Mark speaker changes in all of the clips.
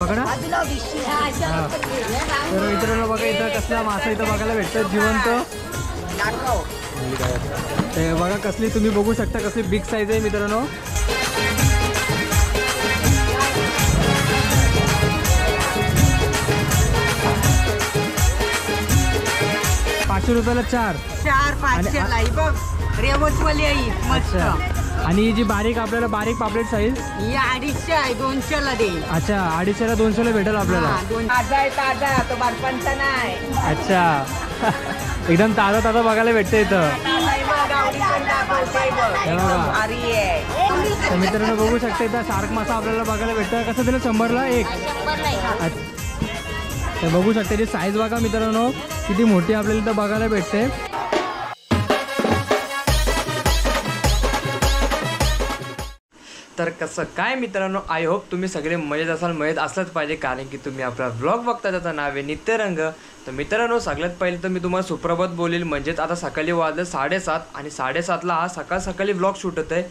Speaker 1: पकडा. तर मित्रांनो बघा इथं कसला मासा इथं बघायला भेटतं जिवंत. ते बघा कसली तुम्ही बघू शकता कसली बिग साईज आहे मित्रांनो. ₹500 चार.
Speaker 2: 500ला बघ रेवसवाली आहे मस्त.
Speaker 1: आणि ही जी बारीक आपल्याला बारीक पापलेट साईज
Speaker 2: ही 250 आहे 200ला दे.
Speaker 1: अच्छा 250ला 200ला भेटेल आपल्याला.
Speaker 2: ताजा तो बारपणचा नाही.
Speaker 1: अच्छा एकदम ताजा ताजा बघायला भेटतं इथं. तर मित्रांनो बघू शकता इथं शार्क मासा आपल्याला बघायला भेटतं. कसं दिलं 100ला एक. तर बघू शकता ती साईज बघा मित्रांनो किती मोठी आपल्याला इथं बघायला भेटते. तर कसं काय मित्रांनो आय होप तुम्ही सगळे मजेत असाल. मजेत असलंच पाहिजे कारण की तुम्ही आपला ब्लॉग बघता त्याचं नाव आहे नित्यरंग. तर मित्रांनो सगळ्यात पहिले तर मी तुम्हाला सुप्रभात बोलेल. म्हणजेच आता सकाळी वाजले 7:30 आणि 7:30ला हा सकाळी ब्लॉग शूट होत आहे.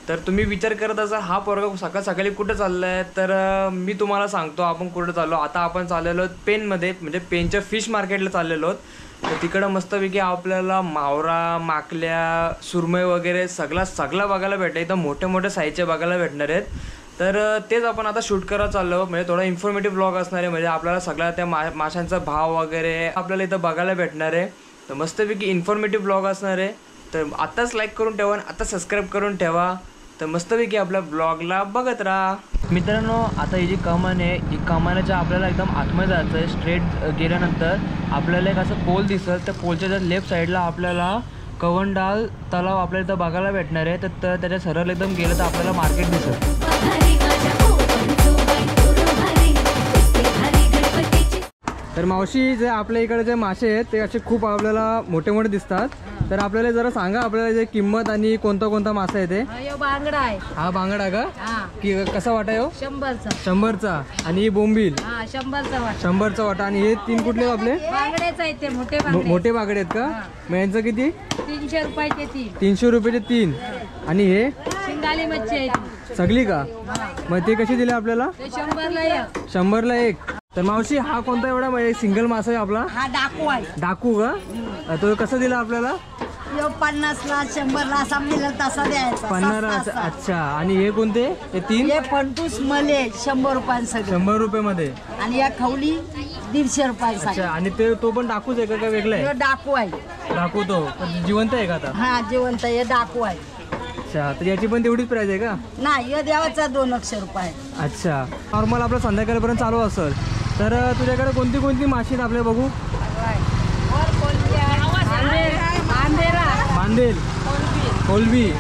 Speaker 1: तर तुम्ही विचार करत असाल हा पोरगा सकाळी कुठं चाललं आहे. तर मी तुम्हाला सांगतो आपण कुठं चाललो. आता आपण चाललेलो आहोत पेनमध्ये म्हणजे पेनच्या फिश मार्केटला चाललेलो आहोत. तर तिकडं मस्तपैकी आपल्याला मावरा माकल्या सुरमई वगैरे सगळा बघायला भेटेल. एकदम मोठ्या साईजचे बघायला भेटणार आहेत. तर तेच आपण आता शूट करायला चाललो. म्हणजे थोडा इन्फॉर्मेटिव्ह ब्लॉग असणार आहे. म्हणजे आपल्याला सगळ्या त्या माशांचा भाव वगैरे आपल्याला इथं बघायला भेटणार आहे. तर मस्तपैकी इन्फॉर्मेटिव्ह ब्लॉग असणार आहे. तर आत्ताच लाईक करून ठेवा आणि आता सबस्क्राईब करून ठेवा. तर मस्तपैकी आपल्या ब्लॉगला बघत राहा. मित्रांनो आता ही जी कमान आहे ही कमानाच्या आपल्याला एकदम आतमध्ये जायचं आहे. स्ट्रेट गेल्यानंतर आपल्याला एक असं पोल दिसत. त्या पोलच्या जर लेफ्ट साईडला आपल्याला कवंडाल तलाव आपल्याला इथं बघायला भेटणार आहे. तर त्याच्या सरळ एकदम गेलं तर आपल्याला मार्केट दिसत. तर मावशी जे आपल्या इकडे जे मासे आहेत ते असे खूप आपल्याला मोठे मोठे दिसतात. तर आपल्याला जरा सांगा आपल्याला जे किंमत आणि कोणता मासा आहे ते.
Speaker 2: बांगडा आहे.
Speaker 1: हा बांगडा का की कसा वाटा आहे? 100चा. आणि बोंबील 100चा वाटा. आणि हे 3 कुठले आपले मोठे बांगडे आहेत का? मग यांचं किती?
Speaker 2: 300 रुपयाचे 3.
Speaker 1: 300 रुपयाचे 3. आणि हे
Speaker 2: शिंगाली मच्छी आहे
Speaker 1: सगळी का? मग ते कशी दिले आपल्याला? 100ला एक. तर मावशी हा कोणता एवढा सिंगल मासा आहे आपला?
Speaker 2: हा डाकू आहे.
Speaker 1: डाकू का? तो कसा दिला आपल्याला?
Speaker 2: 50ला 100ला असा मिळेल तसा द्यायचा.
Speaker 1: 50. अच्छा. आणि हे कोणते? हे 3?
Speaker 2: हे फंटूस मले 100 रुपयांसाठी.
Speaker 1: 100 रुपयामध्ये.
Speaker 2: आणि या खवली 150 रुपयांसाठी.
Speaker 1: अच्छा. आणि तो पण डाकूच आहे का वेगळा आहे?
Speaker 2: डाकू आहे.
Speaker 1: डाकू तो जिवंत आहे का आता?
Speaker 2: हा जिवंत हे डाकू आहे.
Speaker 1: अच्छा. तर याची पण तेवढीच प्राइस आहे का?
Speaker 2: नाही या देवाचा 200 रुपये.
Speaker 1: अच्छा. नॉर्मल आपलं संध्याकाळपर्यंत चालू असेल. तर तुझ्याकडे कोणती माशी आहेत आपल्या बघू? मांदेल कोलबी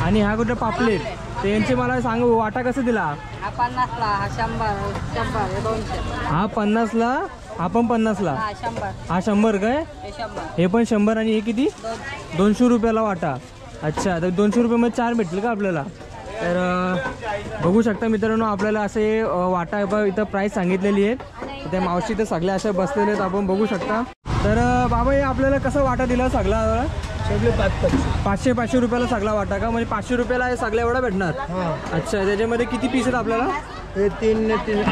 Speaker 1: आणि हा कुठे पापलेट. तर यांचे मला सांग वाटा कसं दिला?
Speaker 2: हा 50ला. हा 100 200.
Speaker 1: हा 50ला. हा पण 50ला. हा 100 काय? हे पण 100. आणि हे किती? 200 रुपयाला वाटा. अच्छा. तर 200 रुपयामध्ये 4 भेटतील का आपल्याला? तर बघू शकता मित्रांनो आपल्याला असे वाटा इथं प्राईस सांगितलेली आहे. त्या मावशी तर सगळ्या अशा बसलेले आहेत आपण बघू शकता. तर बाबा हे आपल्याला कसं वाटा दिला सगळा? 500 रुपयाला सगळा वाटा का? म्हणजे 500 रुपयाला हे सगळ्या एवढा भेटणार? अच्छा. त्याच्यामध्ये किती पीस आहेत आपल्याला?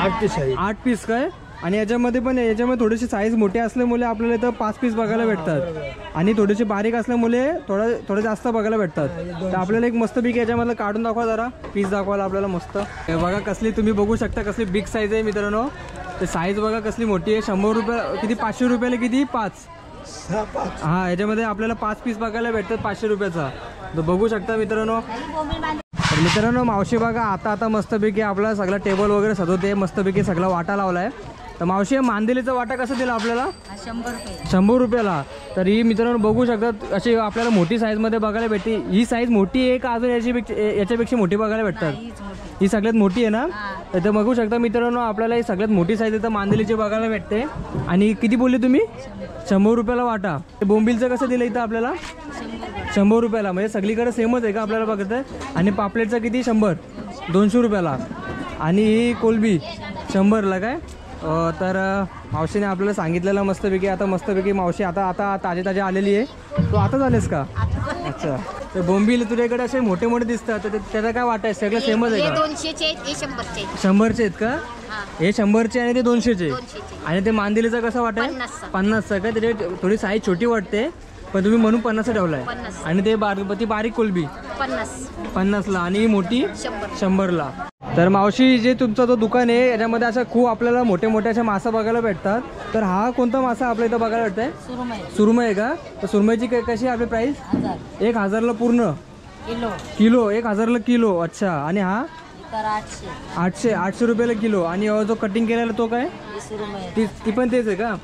Speaker 3: 8 पीस आहे.
Speaker 1: 8 पीस काय? आणि याच्यामध्ये थोडीशी साईज मोठी असल्यामुळे आपल्याला इथं 5 पीस बघायला भेटतात. आणि थोडीशी बारीक असल्यामुळे थोडं जास्त बघायला भेटतात. तर आपल्याला एक मस्तपैकी याच्यामधलं काढून दाखवा जरा पीस दाखवायला आपल्याला मस्त. हे बघा कसली तुम्ही बघू शकता कसली बिग साईज आहे मित्रांनो. ते साईज बघा कसली मोठी आहे. 100 रुपये किती? 500 रुपयाला किती? 5. हा याच्यामध्ये आपल्याला 5 पीस बघायला भेटतात 500 रुपयाचा. तर बघू शकता मित्रांनो. तर मित्रांनो मावशी बघा आता मस्तपैकी आपला सगळा टेबल वगैरे सजवते. मस्तपैकी सगळा वाटा लावलाय. तर मावशी मांदेलीचा वाटा कसा दिला आपल्याला? 100 रुपयाला. तर ही मित्रांनो बघू शकतात अशी आपल्याला मोठी साईजमध्ये बघायला भेटते. ही साईज मोठी आहे का अजून याच्यापेक्षा मोठी बघायला भेटतात? ही सगळ्यात मोठी आहे ना? तर बघू शकता मित्रांनो आपल्याला ही सगळ्यात मोठी साईज इथं मांदेलीची बघायला भेटते. आणि किती बोलले तुम्ही? 100 रुपयाला वाटा. बोंबिलचं कसं दिलं इथं आपल्याला? 100 रुपयाला. म्हणजे सगळीकडे सेमच आहे का आपल्याला बघत आहे? आणि पापलेटचं किती? 100. 200 रुपयाला. आणि ही कोलबी 100ला काय? तर मावशीने आपल्याला सांगितलेलं मस्तपैकी. आता मस्तपैकी मावशी आता ताजे आलेली आहे. तो आता झालेस का? अच्छा. तर बोंबील तुझ्याकडे असे मोठे मोठे दिसतात, तर त्याचा काय वाटा आहे? सगळं सेमच आहे
Speaker 2: हे
Speaker 1: का?
Speaker 2: 200चे आहेत, हे 100चे आहेत.
Speaker 1: 100चे आहेत का?
Speaker 2: हा.
Speaker 1: हे 100चे आणि ते 200चे.
Speaker 2: 200चे.
Speaker 1: आणि ते मांदेलीचा कसा वाटा आहे?
Speaker 2: 50चा.
Speaker 1: 50चा का? त्याची थोडी साईज छोटी वाटते, पण तुम्ही म्हणून 50 ठेवलाय.
Speaker 2: 50.
Speaker 1: आणि ते ती बारीक कोलबी
Speaker 2: 50.
Speaker 1: 50ला आणि ही मोठी
Speaker 2: 100.
Speaker 1: 100ला. तर मावशी, जे तुमचं जो दुकान आहे याच्यामध्ये असं खूप आपल्याला मोठे मोठे अशा मासा बघायला भेटतात. तर हा कोणता मासा आपल्या इथं बघायला भेटतंय?
Speaker 2: सुरमई
Speaker 1: सुरमई आहे का? तर सुरमईची कशी आहे आपली प्राइस? 1000ला पूर्ण
Speaker 2: किलो.
Speaker 1: किलो. 1000ला किलो. अच्छा. आणि हा
Speaker 2: तर 800.
Speaker 1: 800 रुपयाला किलो. आणि जो कटिंग केलेला तो काय?
Speaker 2: ही सुरमई.
Speaker 1: ती पण तेच आहे का?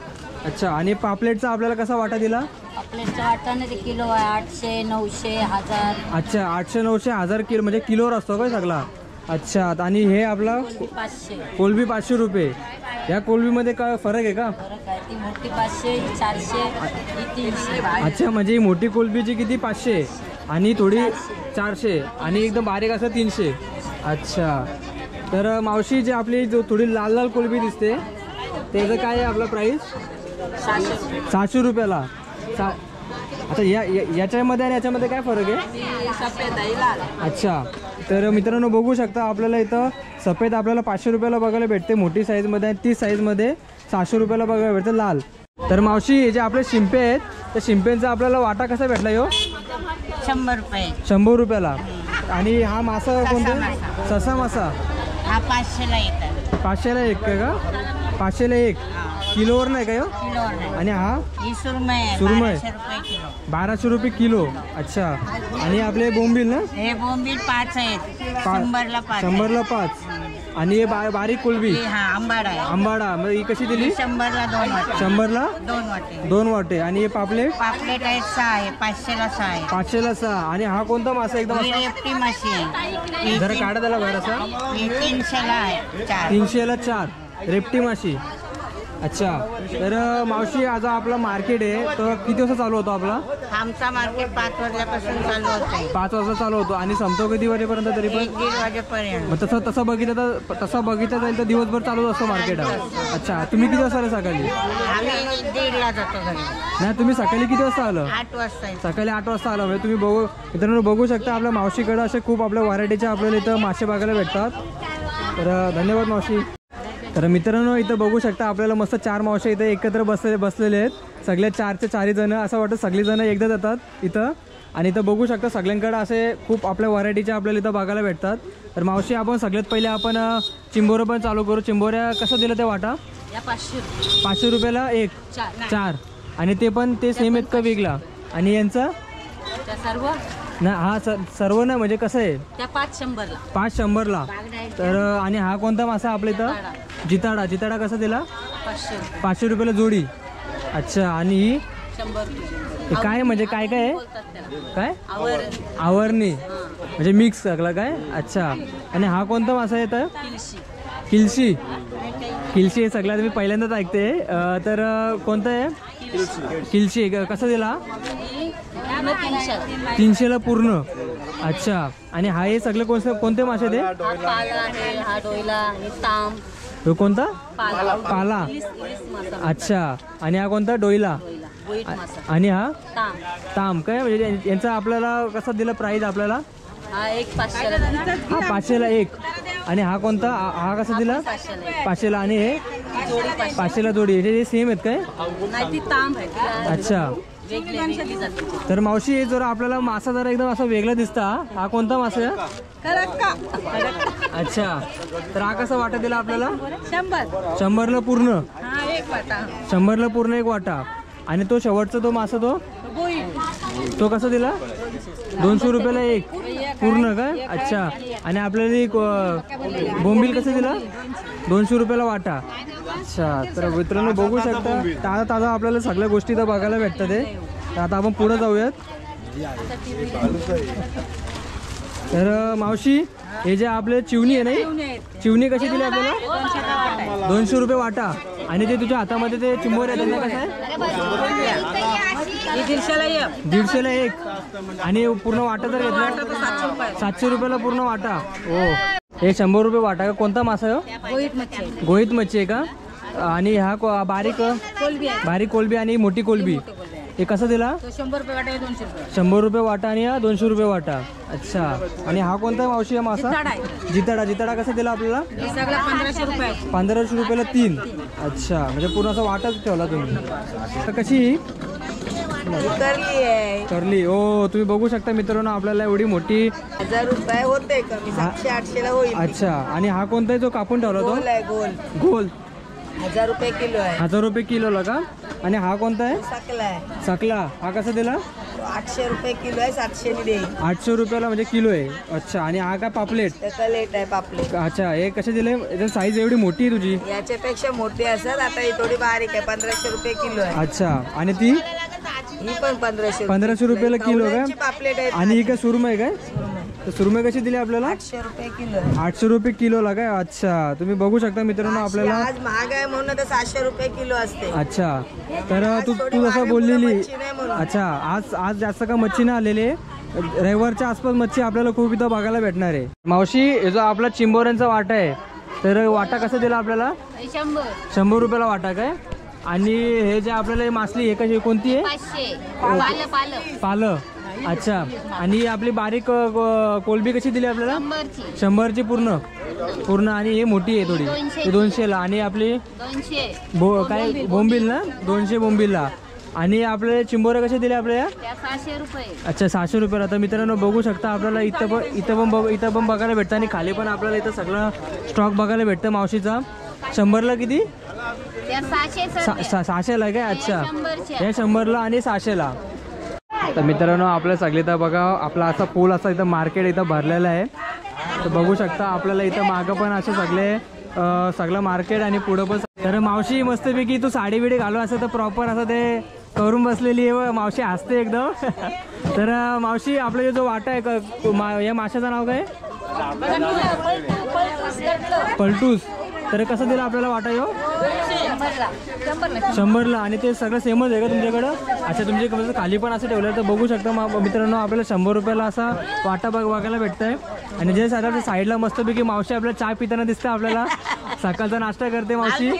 Speaker 1: अच्छा. आणि पापलेटचा आपल्याला कसा वाटा दिला?
Speaker 2: आपल्याच्या वाटाने ते किलो आहे 800, 900, 1000.
Speaker 1: अच्छा. 800, 900, 1000 किलो म्हणजे किलोवर असतो काय सगळा? अच्छा. आणि हे आपला
Speaker 2: 500.
Speaker 1: कोलबी 500 रुपये. या कोलबीमध्ये काय फरक आहे का?
Speaker 2: फरक आहे. ती मोठी 500, ही 400, ही 300.
Speaker 1: अच्छा. म्हणजे ही मोठी कोलबीची किती? 500 आणि थोडी 400 आणि एकदम बारीक असं 300. अच्छा. तर मावशी, जे आपली जो थोडी लाल लाल कोलबी दिसते त्याचं काय आहे आपला प्राईस? 700 रुपयाला. आता याच्यामध्ये आणि याच्यामध्ये काय फरक आहे?
Speaker 2: सफेद आहे, लाल.
Speaker 1: अच्छा. तर मित्रांनो, बघू शकता आपल्याला इथं सफेद आपल्याला 500 रुपयाला बघायला भेटते मोठी साईजमध्ये, आणि 30 साईजमध्ये 700 रुपयाला बघायला भेटते लाल. तर मावशी, हे जे आपले शिंपे आहेत त्या शिंपेंचा आपल्याला वाटा कसा भेटला?
Speaker 2: 100 रुपये.
Speaker 1: 100 रुपयाला. आणि हा मासा कोणता? ससा मासा.
Speaker 2: हा 500ला येतात.
Speaker 1: 500ला एक का? 500ला एक. किलोवर नाही का?
Speaker 2: किलोवर नाही.
Speaker 1: आणि हा
Speaker 2: ही सुरमई आहे.
Speaker 1: सुरमई.
Speaker 2: 1200 रुपये किलो.
Speaker 1: 1200 रुपये किलो. अच्छा. आणि आपले बोंबील ना?
Speaker 2: हे बोंबील 5 आहेत. 100ला 5.
Speaker 1: 100ला 5. आणि हे बारीक कोलबी
Speaker 2: हे हा आंबाडा आहे.
Speaker 1: आंबाडा, मग ही कशी दिली?
Speaker 2: 100ला 2 वाटे.
Speaker 1: 100ला
Speaker 2: 2 वाटे.
Speaker 1: 2 वाटे. आणि हे पापलेट
Speaker 2: पापलेट आहेत 6 आहे. 500ला 6 आहे.
Speaker 1: 500ला 6. आणि हा कोणता मासा एकदम
Speaker 2: ही
Speaker 1: असा?
Speaker 2: रेपटी माशी आहे.
Speaker 1: जरा काढा त्याला बाहेर असा.
Speaker 2: ही 300ला आहे 4.
Speaker 1: 300ला 4 रेपटी माशी. अच्छा. तर मावशी, आज आपला मार्केट आहे तर किती वाजता चालू होतो आपला?
Speaker 2: आमचा मार्केट 5 वाजल्यापासून चालू होतं.
Speaker 1: 5 वाजता चालू होतो आणि संपतो किती वाजेपर्यंत तरी पण?
Speaker 2: 1-1:30 वाजेपर्यंत.
Speaker 1: मग तसं बघितलं जाईल तर दिवसभर चालूच असतो मार्केट. अच्छा. तुम्ही किती वाजता आले सकाळी?
Speaker 2: आम्ही 1:30ला जातो घरी.
Speaker 1: नाही, तुम्ही सकाळी किती वाजता आलं?
Speaker 2: 8 वाजता येतो.
Speaker 1: सकाळी 8 वाजता आला. म्हणजे तुम्ही मित्रांनो बघू शकता आपल्या मावशीकडे असे खूप आपल्या व्हरायटीचे आपल्याला इथं मासे बघायला भेटतात. तर धन्यवाद मावशी. तर मित्रांनो, इथं बघू शकता आपल्याला मस्त 4 मावशी इथं एकत्र बसलेले आहेत. सगळे 4चे 4 जण. असं वाटतं सगळी जण एकदा जातात इथं. आणि इथं बघू शकता सगळ्यांकडे असे खूप आपल्या व्हरायटीचे आपल्याला इथं बघायला भेटतात. तर मावशी, आपण सगळ्यात पहिले आपण चिंबोरं पण चालू करू. चिंबोऱ्या कसं दिलं त्या वाटा?
Speaker 2: या 500.
Speaker 1: 500 रुपयाला एक. 4. आणि ते पण ते सेम आहेत का वेगळा? आणि यांचं
Speaker 2: त्या सर्व
Speaker 1: ना? हा सर्व नाही, म्हणजे कसं आहे?
Speaker 2: त्या 500ला.
Speaker 1: 500ला. तर आणि हा कोणता मासा आपल्या इथं? जिताडा. जिताडा कसा दिला?
Speaker 2: 500.
Speaker 1: 500 रुपयाला जोडी. अच्छा. आणि ही
Speaker 2: 100 रुपये.
Speaker 1: हे काय म्हणजे काय काय आहे?
Speaker 2: बोलतात त्याला.
Speaker 1: काय?
Speaker 2: आवर.
Speaker 1: आवरणी म्हणजे मिक्स सगळं काय? अच्छा. आणि हा कोणता मासा येतं?
Speaker 2: किलशी.
Speaker 1: किलशी. किलशी हे सगळ्यात मी पहिल्यांदाच ऐकते. तर कोणतं आहे? किलशी. कसा दिला? 300ला पूर्ण. अच्छा. आणि हा हे सगळे कोणते मासे ते?
Speaker 2: हा पाला आहे, हा डोयला आणि ताम.
Speaker 1: तो कोणता?
Speaker 2: पाला.
Speaker 1: पाला.
Speaker 2: इलिस मासा.
Speaker 1: अच्छा. आणि हा कोणता? डोईला.
Speaker 2: बोईट मासा.
Speaker 1: आणि हा
Speaker 2: ताम.
Speaker 1: ताम काय? म्हणजे यांचा आपल्याला कसा दिला प्राईस आपल्याला?
Speaker 2: हा एक 500ला.
Speaker 1: हा 500ला एक. आणि हा कोणता? हा कसा दिला? 500ला. आणि हे
Speaker 2: जोडी 500.
Speaker 1: 500ला जोडी. हे सेम आहेत काय?
Speaker 2: नाही ती ताम आहे.
Speaker 1: अच्छा.
Speaker 2: वेगळी जाते.
Speaker 1: तर मावशी, हे जरा आपल्याला मासा जरा एकदम असा वेगळा दिसता. हा कोणता मासा आहे? अच्छा. तर हा कसा वाटा दिला आपल्याला? 100ला पूर्ण. 100ला पूर्ण एक वाटा. आणि तो शेवटचा तो मासा तो कसा दिला? 200 रुपयाला एक पूर्ण काय? अच्छा. आणि आपल्याला एक बोंबील कसं दिला? 200 रुपयाला वाटा. अच्छा. तर मित्रांनो बघू शकता ताजा ताजा आपल्याला सगळ्या गोष्टी तर बघायला भेटतात. तर आता आपण पुढे जाऊयात. तर मावशी, हे जे आपले चिवणी आहे नाही, चिवणी कशी दिली आपल्याला? 200 रुपये वाटा. आणि ते तुझ्या हातामध्ये ते चिंबोरे आहे त्यांना कसं आहे? 150ला एक. आणि पूर्ण वाटा जर घेतला 700 रुपयाला पूर्ण वाटा. हो. हे 100 रुपये वाटा का? कोणता मासा आहे? गोहित मच्छी आहे का? आणि हा बारीक कोलबी आणि मोठी कोलबी. हे कसं दिला?
Speaker 2: 100 रुपये वाटा 200 रुपये
Speaker 1: 100 रुपये वाटा आणि हा 200 रुपये वाटा. अच्छा. आणि हा कोणता आहे मावशी हा मासा? जिताडा. जिताडा कसा दिला आपल्याला?
Speaker 2: हे सगळं 1500 रुपये
Speaker 1: 1500 रुपयाला 3. अच्छा, म्हणजे पूर्ण असा वाटाच ठेवला तुम्ही. तर कशी करली? हो, तुम्ही बघू शकता मित्रांनो, आपल्याला एवढी मोठी
Speaker 2: 1000 रुपये होते कमी 700-800 ला होईल.
Speaker 1: अच्छा. आणि हा कोणता आहे जो कापून ठेवला तो?
Speaker 2: गोल
Speaker 1: गोल
Speaker 2: 1000 रुपये किलो आहे.
Speaker 1: 1000 रुपये किलोला का? आणि हा कोणता आहे?
Speaker 2: सकला आहे
Speaker 1: सकला. हा कसा दिला?
Speaker 2: 800 रुपये किलो आहे 700 नि देईल.
Speaker 1: 800 रुपयाला म्हणजे किलो आहे. अच्छा. आणि हा का पापलेट?
Speaker 2: त्याचा लेट आहे पापलेट.
Speaker 1: अच्छा. हे कसे दिले? याची साईज एवढी मोठी आहे तुझी.
Speaker 2: याच्यापेक्षा मोठी असतात, आता ही थोडी बारीक आहे 1500 रुपये किलो आहे.
Speaker 1: अच्छा. आणि ती
Speaker 2: ही पण
Speaker 1: 1500 रुपयाला किलो
Speaker 2: कवळ्यांची
Speaker 1: का?
Speaker 2: पापलेट आहे.
Speaker 1: आणि ही काय सुरमई काय? तर सुरमई कशी दिली आपल्याला?
Speaker 2: 800 रुपये किलो आहे.
Speaker 1: 800 रुपये किलोला काय? अच्छा. तुम्ही बघू शकता मित्रांनो आपल्याला.
Speaker 2: आज महाग आहे म्हणून तर 700 रुपये किलो असते.
Speaker 1: अच्छा. तर तू
Speaker 2: थोडी
Speaker 1: जसं
Speaker 2: वाढली
Speaker 1: बोललेली.
Speaker 2: मच्छी नाही म्हणून.
Speaker 1: अच्छा. आज जास्त का मच्छी नाही आलेली. रविवारच्या आसपास मच्छी आपल्याला खूप इथं बघायला भेटणार आहे. मावशी, हे जो आपला चिंबोऱ्यांचा वाटा आहे, तर वाटा कसा दिला आपल्याला? 100 रुपयाला वाटा काय? आणि हे जे आपल्याला ही मासली हे कशी कोणती आहे?
Speaker 4: 500
Speaker 1: पालं. अच्छा. आणि आपली बारीक कोलबी कशी दिली आपल्याला? 100ची पूर्ण. आणि हे मोठी आहे थोडी, ही 200ला. आणि आपली
Speaker 4: 200
Speaker 1: काय बोंबील ना? 200 बोंबीलला. आणि आपले चिंबोरे कसे दिले आपल्याला?
Speaker 4: 600 रुपये.
Speaker 1: अच्छा, 600 रुपयाला. तर मित्रांनो बघू शकता आपल्याला इथं पण बघायला भेटतं आणि खाली पण आपल्याला इथं सगळं स्टॉक बघायला भेटतं मावशीचा. 100ला किती?
Speaker 4: त्या 600
Speaker 1: 600ला काय? अच्छा.
Speaker 4: 100च्या.
Speaker 1: हे 100ला आणि 600ला. तर मित्रांनो आपल्या सगळे इथं बघा, आपला असा पूल असा इथं मार्केट इथं भरलेलं आहे. तर बघू शकता आपल्याला इथं मागं पण असे सगळं मार्केट आणि पुढं पण. तर मावशी मस्तपैकी तू साडी बिडी घालू असं तर प्रॉपर असं ते करून बसलेली आहे व मावशी हसते एकदम. तर मावशी आपला जो वाटा आहे या माशाचं नाव काय? पलटूस. तर कसं दिलं आपल्याला वाटा यो? 100ला. आणि ते सगळं सेमच आहे का तुमच्याकडं? अच्छा. तुमच्या खाली पण असं ठेवलं. तर बघू शकता मित्रांनो आपल्याला 100 रुपयाला असा वाटा बघायला भेटतंय. आणि जे साईडला मस्तपैकी मावशी आपल्याला चहा पिताना दिसतं आपल्याला. सकाळचा नाश्ता करते मावशी.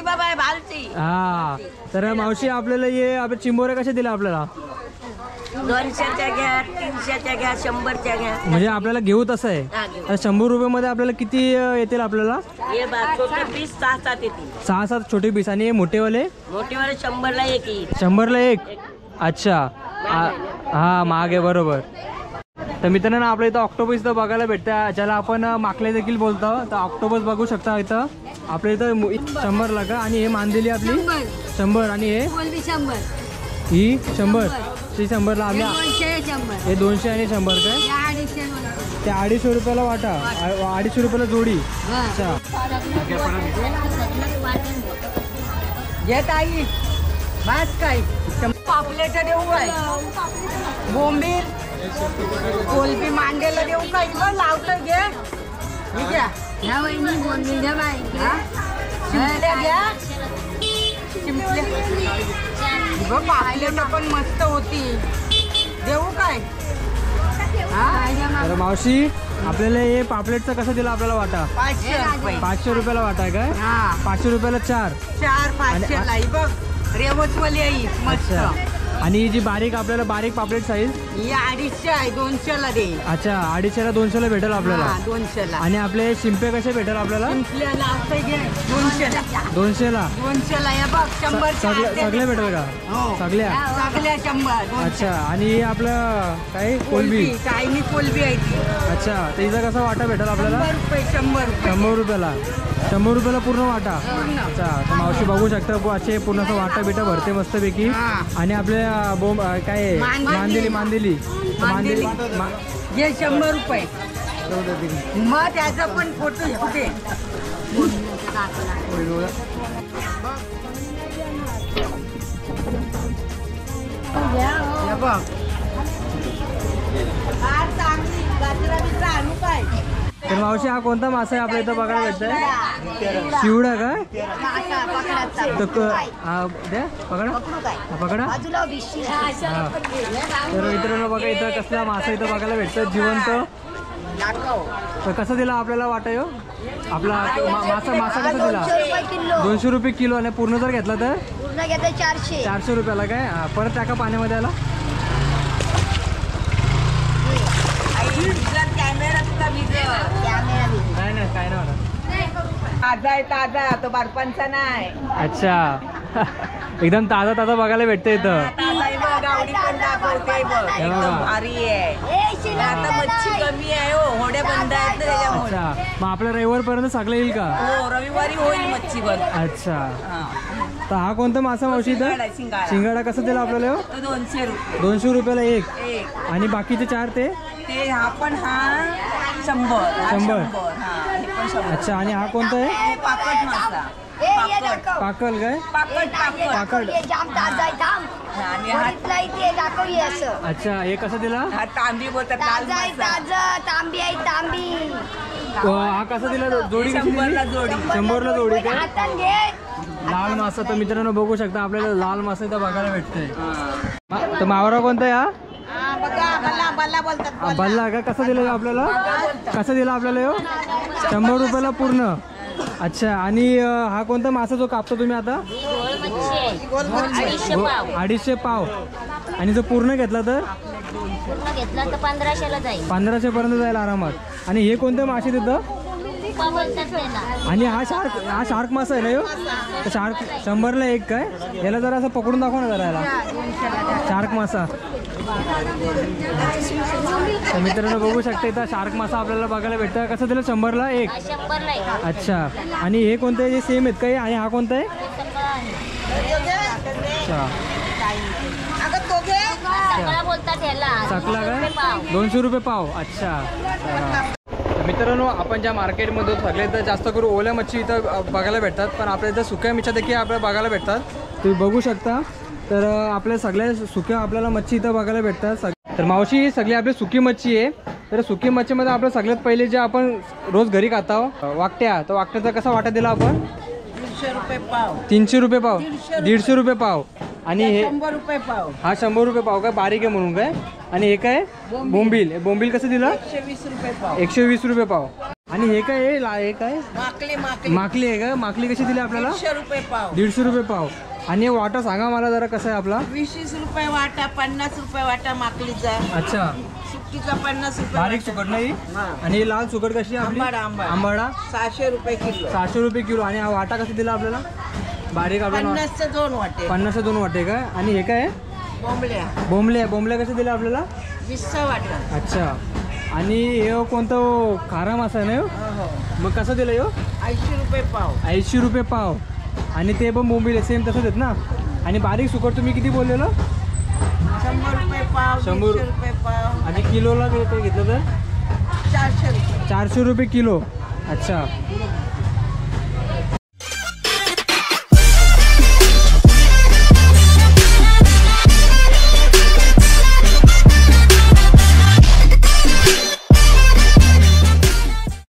Speaker 1: हा. तर मावशी आपल्याला हे आपल्या चिंबोऱ्या कशा दिल्या आपल्याला?
Speaker 2: 200च्या घ्या, 300च्या घ्या, 100च्या घ्या.
Speaker 1: म्हणजे आपल्याला घेऊ तसं आहे. तर 100 रुपयामध्ये आपल्याला किती येतील आपल्याला?
Speaker 2: हे छोटे पीस 6-7 येतील.
Speaker 1: 6-7 छोटे पीस. आणि हे मोठेवाले?
Speaker 2: मोठेवाले 100ला एक येईल.
Speaker 1: 100ला एक. अच्छा. हा महाग आहे बरोबर. तर मित्रांनो आपल्या इथं ऑक्टोपस इथं बघायला भेटतं, ज्याला आपण माकले देखील बोलतो. तर ऑक्टोपस बघू शकता इथं आपल्या इथं 100ला का? आणि हे मांदेली आपली 100. आणि हे ही 100. ती 100ला. आम्ही हे 200 आणि 100 काय? ते 250 रुपयाला वाटा, 250 रुपयाला जोडी. अच्छा.
Speaker 2: घेत आई भात काय पापलेट देऊ काय? बोंबील कोलबी मांडेला देऊ काय? लावतं घे. घ्या ह्या वहिनी बोंबील द्या बाई. शिंपल्या घ्या. शिंपल्या पापलेट पण मस्त होती. देऊ काय?
Speaker 1: तर मावशी आपल्याला हे पापलेटचं कसं दिलं आपल्याला वाटा?
Speaker 2: 500 रुपये.
Speaker 1: 500 रुपयाला वाटा आहे काय? 500 रुपयाला 4.
Speaker 2: 500 बघ. रेवचवाली आई मस्त.
Speaker 1: आणि ही जी बारीक पापलेट साईज
Speaker 2: ही 250 आहे. 200ला दे.
Speaker 1: अच्छा. 250ला 200ला भेटेल आपल्याला.
Speaker 2: 200ला.
Speaker 1: आणि आपले शिंपे कसे भेटेल आपल्याला?
Speaker 2: 200ला
Speaker 1: 200ला.
Speaker 2: 200ला हे बघ 100
Speaker 1: सगळे भेटेल का? सगळ्या.
Speaker 2: सगळ्या 100.
Speaker 1: अच्छा. आणि आपलं काय कोलबी?
Speaker 2: काय मी कोलबी आहे ती.
Speaker 1: अच्छा. तर हिचा कसा वाटा भेटेल आपल्याला?
Speaker 2: 100 रुपये.
Speaker 1: 100 रुपयाला. 100 रुपयाला पूर्ण वाटा. अच्छा. तर मावशी बघू शकता असे पूर्ण असं वाटा बिटा भरते मस्तपैकी. आणि आपल्या काय मांदेली
Speaker 2: हे 100 रुपये. मग त्याचा पण फोटो कुठे? बघ
Speaker 1: तर मावशी हा कोणता मासा आहे आपल्या इथं बघायला भेटतंय? शिवडा काय? पकडा. तर मित्रांनो बघा इथं कसला मासा इथं बघायला भेटतं जिवंत. तर कसं दिला आपल्याला वाटा यो आपला मासा कसा दिला 200 रुपये किलो आणि पूर्ण जर घेतला तर
Speaker 5: पूर्ण घेता 400.
Speaker 1: 400 रुपयाला काय परत टाका पाण्यामध्ये आला नाही नाही काय नाही होणार
Speaker 2: ताजा आहे ताजा, तो बर्फांचा नाही.
Speaker 1: अच्छा एकदम ताजा ताजा बघायला भेटतं इथं
Speaker 2: ताजा आहे बघ, गावडी पण दाखवते बघ,
Speaker 1: हे बघा.
Speaker 2: एकदम भारी आहे. आता मच्छी कमी आहे हो, होड्या बंद आहेत ना त्याच्यामुळे.
Speaker 1: अच्छा मग आपल्या रविवारपर्यंत सगळं येईल का
Speaker 2: हो, रविवारी होईल मच्छी बंद.
Speaker 1: अच्छा
Speaker 2: हा.
Speaker 1: तर हा कोणता मासा मावशी इथं
Speaker 2: शिंगाडा, शिंगाडा.
Speaker 1: शिंगाडा कसं दिला आपल्याला हो?
Speaker 2: तो 200 रुपये
Speaker 1: 200 रुपयाला एक
Speaker 2: एक.
Speaker 1: आणि बाकीचे 4 ते
Speaker 2: ते हा पण हा 100. हा
Speaker 1: 100.
Speaker 2: 100. हा, हे पण 100.
Speaker 1: अच्छा आणि हा कोणता आहे
Speaker 2: हे पाकट मासा. पाकट
Speaker 1: पाकल काय
Speaker 2: पाकट पाकट.
Speaker 1: पाकड
Speaker 5: जाम ताजा आहे थांब.
Speaker 2: आणि हा
Speaker 5: बघितलं इथे दाखव हे असं.
Speaker 1: अच्छा हे कसं दिला
Speaker 2: हा तांबी बोलतात, लाल
Speaker 5: ताजा आहे
Speaker 2: मासा.
Speaker 5: ताजा, तांबी आहे तांबी.
Speaker 1: हा कसा दिला जोडी कशी
Speaker 2: 100ला
Speaker 1: दिली
Speaker 2: जोडी.
Speaker 1: 100ला जोडी काय
Speaker 5: हातान घे.
Speaker 1: लाल मासा तर मित्रांनो बघू शकता आपल्याला लाल मासा इथं बघायला भेटतंय तर मावरा कोणता आहे
Speaker 2: हा, बघा बल्ला बल्ला बोलतात.
Speaker 1: बल्ला का कसा दिला आपल्याला कसा दिला आपल्याला यो 100 रुपयाला पूर्ण अच्छा आणि हा कोणता मासा जो कापतो तुम्ही आता
Speaker 4: गोळ मच्छी आहे 250 पाव
Speaker 1: 250 पाव आणि जो पूर्ण घेतला तर
Speaker 4: पूर्ण घेतला तर 1500ला जाईल
Speaker 1: 1500 पर्यंत जाईल आरामात आणि हे कोणते मासे तिथं
Speaker 4: रुपा बोलतात त्याला
Speaker 1: आणि हा शार्क मासा आहे ना यो तर शार्क 100ला एक काय याला जरा असं पकडून दाखव ना जरा याला शार्क मासा तर मित्रांनो बघू शकता इथं शार्क मासा आपल्याला बघायला भेटतं कसं दिलं 100ला एक
Speaker 4: 100ला आहे
Speaker 1: अच्छा आणि हे कोणतं आहे सेम आहेत काही आणि हा कोणता आहे अच्छा
Speaker 4: सगळा बोलतात याला
Speaker 1: चकला
Speaker 4: 200 रुपये
Speaker 1: काय
Speaker 4: पाव
Speaker 1: 200 रुपये पाव अच्छा तर मित्रांनो आपण ज्या मार्केटमध्ये सगळे तर जास्त करून ओल्या मच्छी इथं बघायला भेटतात पण आपल्या इथं सुक्या मिच्छा देखील आपल्याला बघायला भेटतात तुम्ही बघू शकता तर आपल्या सगळ्या सुक्या आपल्याला मच्छी इथं बघायला भेटतात तर मावशी ही सगळी आपली सुकी मच्छी आहे तर सुकी मच्छीमध्ये आपलं सगळ्यात पहिले जे आपण रोज घरी खातो वाकट्या तर वाकट्याचा कसा वाटा दिला आपण
Speaker 2: 300 रुपये पाव
Speaker 1: 300 रुपये पाव 150 रुपये पाव आणि हे
Speaker 2: 100 रुपये पाव
Speaker 1: हा 100 रुपये पाव काय बारीक आहे म्हणून काय आणि हे काय बोंबील कसं दिलं
Speaker 2: 120 रुपये पाव
Speaker 1: 120 रुपये पाव आणि हे काय हे काय
Speaker 2: माकली माकली
Speaker 1: माकली आहे का माकली कशी दिली आपल्याला
Speaker 2: 100 रुपये पाव
Speaker 1: 150 रुपये पाव आणि हे वाटा सांगा मला जरा कसं आहे आपला
Speaker 2: 20 रुपये वाटा 50 रुपये वाटा माकलीचा
Speaker 1: अच्छा
Speaker 2: सुट्टीचा 50 रुपये
Speaker 1: बारीक सुकट नाही
Speaker 2: हा.
Speaker 1: आणि ही लाल सुकट कशी आहे आपली आंबाडा
Speaker 2: 600 रुपये किलो
Speaker 1: 600 रुपये किलो आणि हा वाटा कसा दिला आपल्याला बारीक आपल्याला
Speaker 2: 50 चे 2 वाटे
Speaker 1: 50 2 वाटे काय आणि हे काय
Speaker 2: बोंबल्या
Speaker 1: बोंबल्या कसे दिले आपल्याला
Speaker 2: 20 वाटा
Speaker 1: अच्छा आणि हे कोणतं खारा मासा आहे ना ह्यो?
Speaker 2: हो
Speaker 1: मग कसं दिलं यो
Speaker 2: 80 रुपये पाव
Speaker 1: 80 रुपये पाव आणि ते पण बोंबील आहे सेम तसंच आहेत ना आणि बारीक सुकट तुम्ही किती बोललेलं
Speaker 2: 100 रुपये पाव
Speaker 1: 100
Speaker 2: 100 रुपये पाव
Speaker 1: आणि किलोला घेतलं तर
Speaker 2: 400 रुपये
Speaker 1: 400 रुपये किलो अच्छा